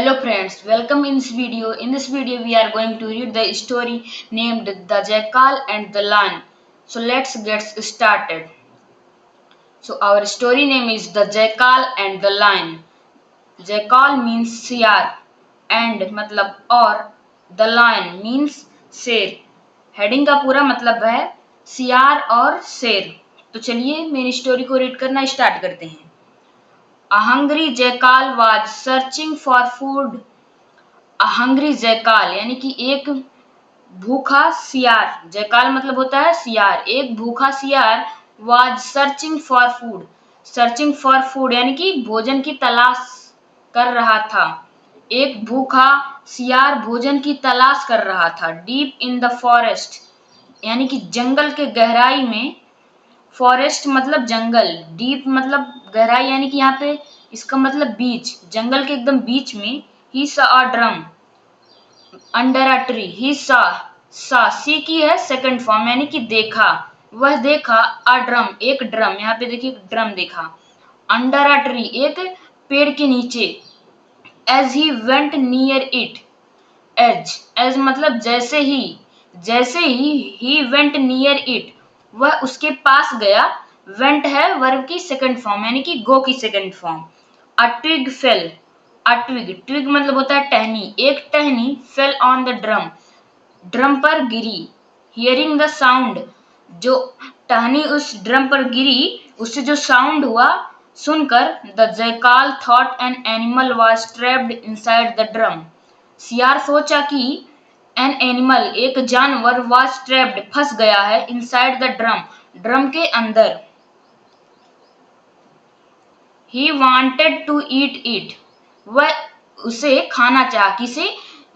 Hello friends, welcome in this video. In this video we are going to read the story named The Jackal and the Lion. So let's get started. So our story name is The Jackal and the Lion. Jackal means सियार and मतलब और the lion means शेर. Heading का पूरा मतलब है सियार और शेर. तो चलिए मेरी स्टोरी को रीड करना स्टार्ट करते हैं. A hungry jackal was searching for food. Hungry jackal यानी कि एक भूखा सियार. जयकाल मतलब होता है सियार. एक भूखा सियार was searching for food. Searching for food यानी कि भोजन की तलाश कर रहा था. एक भूखा सियार भोजन की तलाश कर रहा था. डीप इन द फॉरेस्ट यानी कि जंगल के गहराई में. फॉरेस्ट मतलब जंगल. डीप मतलब गहराई यानी कि यहाँ पे इसका मतलब बीच. जंगल के एकदम बीच में. He saw a drum under a tree. He saw सी की है सेकंड फॉर्म यानी कि देखा. वह देखा अ ड्रम एक ड्रम. यहाँ पे देखिए ड्रम देखा. अंडर अ ट्री एक पेड़ के नीचे. As he went near it. As मतलब जैसे ही वेंट नियर इट वह उसके पास गया. वेंट है वर्ब की सेकंड फॉर्म यानी कि गो की second form. A twig fell. A twig मतलब होता है टहनी. एक टहनी fell on the drum. Drum पर गिरी. हियरिंग द साउंड जो टहनी उस ड्रम पर गिरी उससे जो साउंड हुआ सुनकर. The jackal thought an animal was trapped inside the drum. सियार सोचा कि एन एनिमल एक जानवर वाज ट्रैप्ड फंस गया है. इनसाइड द ड्रम ड्रम के अंदर. He wanted to eat it वह उसे खाना चाहा. किसे?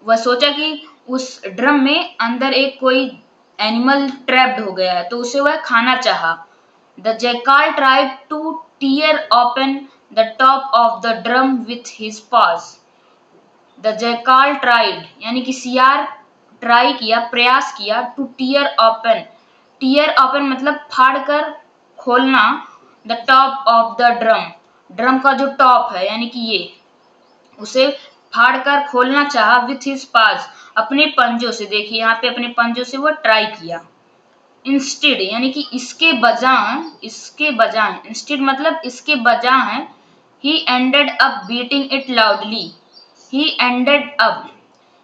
वह सोचा कि उस ड्रम में अंदर एक कोई एनिमल ट्रैप्ड हो गया है तो उसे वह खाना चाहा. The jackal tried to tear open the top of the drum with his paws. The jackal tried यानी कि सियार ट्राई किया प्रयास किया. To tear open. Tear open मतलब फाड़कर खोलना. The top of the drum. Drum का जो टॉप है यानी कि ये उसे फाड़कर खोलना चाहा. विथ हिज पास अपने पंजों से. देखिए यहाँ पे अपने पंजों से वो ट्राई किया. इंस्टेड यानी कि इसके बजाय इंस्टेड मतलब इसके बजाय. He ended up beating it loudly. He ended up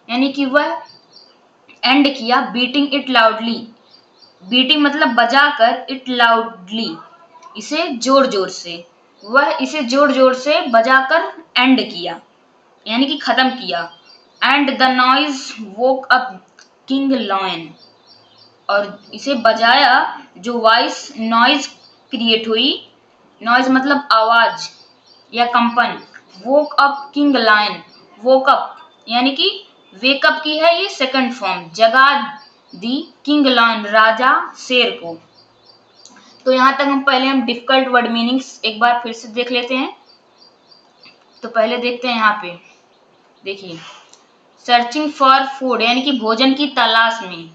यानी कि वह एंड किया. Beating it loudly. बीटिंग मतलब बजाकर. इट लाउडली इसे जोर जोर से. वह इसे जोर जोर से बजाकर एंड किया यानी कि खत्म किया. And the noise woke up king lion. और इसे बजाया जो वॉइस नॉइज क्रिएट हुई. नॉइज मतलब आवाज या कंपन. Woke up king lion. Woke up यानी कि वेकअप की है ये सेकंड फॉर्म. जगा दी किंग लायन राजा शेर को. तो यहाँ तक हम डिफिकल्ट वर्ड मीनिंग्स एक बार फिर से देख लेते हैं. तो पहले देखते हैं यहाँ पे. देखिए सर्चिंग फॉर फूड यानी कि भोजन की तलाश में.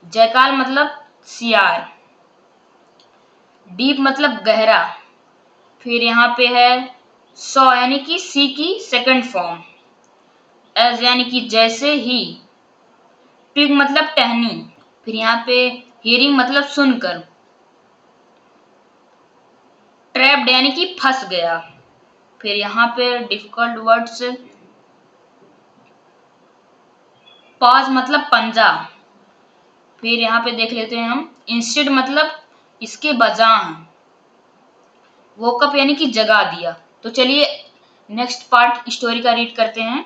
जयकाल मतलब सियार. डीप मतलब गहरा. फिर यहाँ पे है सॉ यानी कि सी की सेकंड फॉर्म. एज यानी कि जैसे ही. ट्विग मतलब टहनी. फिर यहाँ पे हियरिंग मतलब सुनकर. ट्रैप्ड यानी कि फंस गया. फिर यहाँ पे डिफिकल्ट वर्ड्स. पॉज मतलब पंजा. फिर यहाँ पे देख लेते हैं हम. इंस्टेड मतलब इसके बजाय. वोकअप यानी कि जगा दिया. तो चलिए नेक्स्ट पार्ट स्टोरी का रीड करते हैं.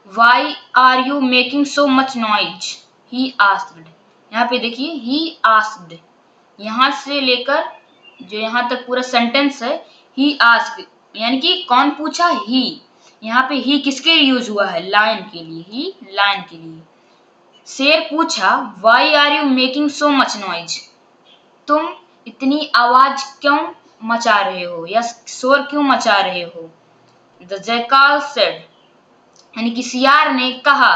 Why are you making so much noise he asked. यहाँ पे देखिए ही आस्क्ड. यहाँ से लेकर जो यहाँ तक पूरा सेंटेंस है. ही आस्क्ड यानी कि कौन पूछा. ही. यहाँ पे ही किसके लिए यूज हुआ है. लायन के लिए. ही लायन के लिए. शेर पूछा why are you making so much noise. तुम इतनी आवाज क्यों मचा रहे हो या शोर क्यों मचा रहे हो. द जैकाल सेड यानी कि सियार ने कहा.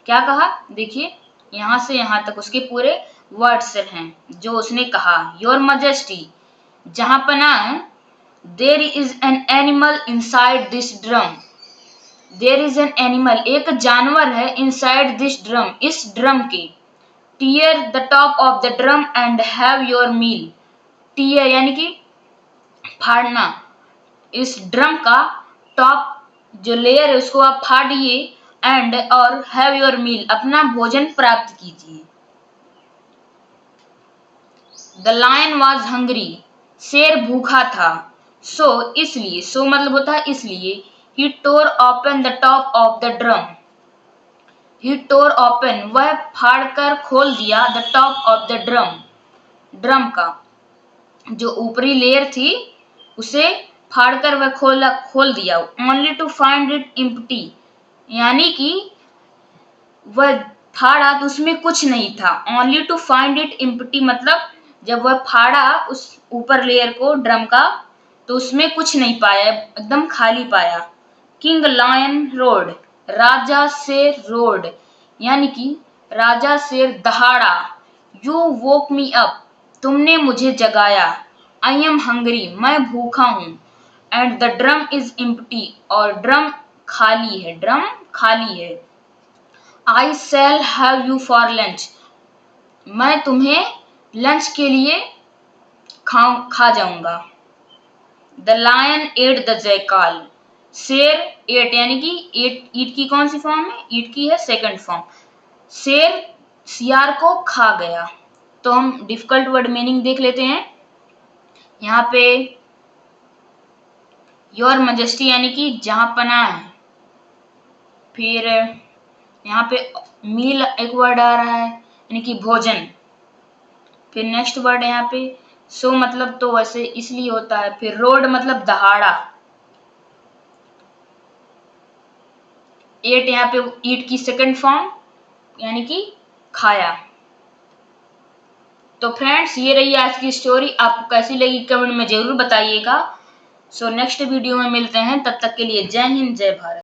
क्या कहा देखिए यहां से यहां तक उसके पूरे वर्ड्स हैं जो उसने कहा. योर मजेस्टी जहां पनाह. There is an animal inside this drum. There is an animal, एक जानवर है, इनसाइड दिस ड्रम, इस ड्रम के। Tear the top of the drum and have your meal. Tear यानी कि फाड़ना, इस ड्रम का टॉप जो लेयर है उसको आप फाड़िए, एंड और हैव योर मील, अपना भोजन प्राप्त कीजिए। द लायन वॉज हंग्री, शेर भूखा था। सो इसलिए, सो मतलब होता है इसलिए, he tore open the top of the drum. He tore open, वह फाड़कर खोल दिया, the top of the drum, drum का जो ऊपरी लेयर थी उसे फाड़कर वह खोल दिया। Only to find it empty, यानी कि वह फाड़ा तो उसमें कुछ नहीं था। Only to find it empty मतलब जब वह फाड़ा उस ऊपर लेयर को ड्रम का तो उसमें कुछ नहीं पाया, एकदम खाली पाया। किंग लायन रोड, राजा शेर रोड, यानी कि राजा शेर दहाड़ा। यू वोक मी अप, तुमने मुझे जगाया। आई एम हंग्री, मैं भूखा हूं। And the drum is empty, और ड्रम खाली है, ड्रम खाली है। I shall have you for lunch, मैं तुम्हें लंच के लिए खा जाऊंगा। The lion ate the jackal, शेर एट, यानी कि ईट की कौन सी फॉर्म है, ईट की है सेकंड फॉर्म। शेर सियार को खा गया। तो हम डिफिकल्ट वर्ड मीनिंग देख लेते हैं। यहाँ पे योर मजेस्टी यानी कि जहां पना है। फिर यहाँ पे मील एक वर्ड आ रहा है यानी कि भोजन। फिर नेक्स्ट वर्ड है यहाँ पे सो मतलब तो वैसे इसलिए होता है। फिर रोड मतलब दहाड़ा। एट यहाँ पे ईट की सेकंड फॉर्म यानी कि खाया। तो फ्रेंड्स ये रही आज की स्टोरी, आपको कैसी लगी कमेंट में जरूर बताइएगा। सो नेक्स्ट वीडियो में मिलते हैं, तब तक के लिए जय हिंद जय भारत।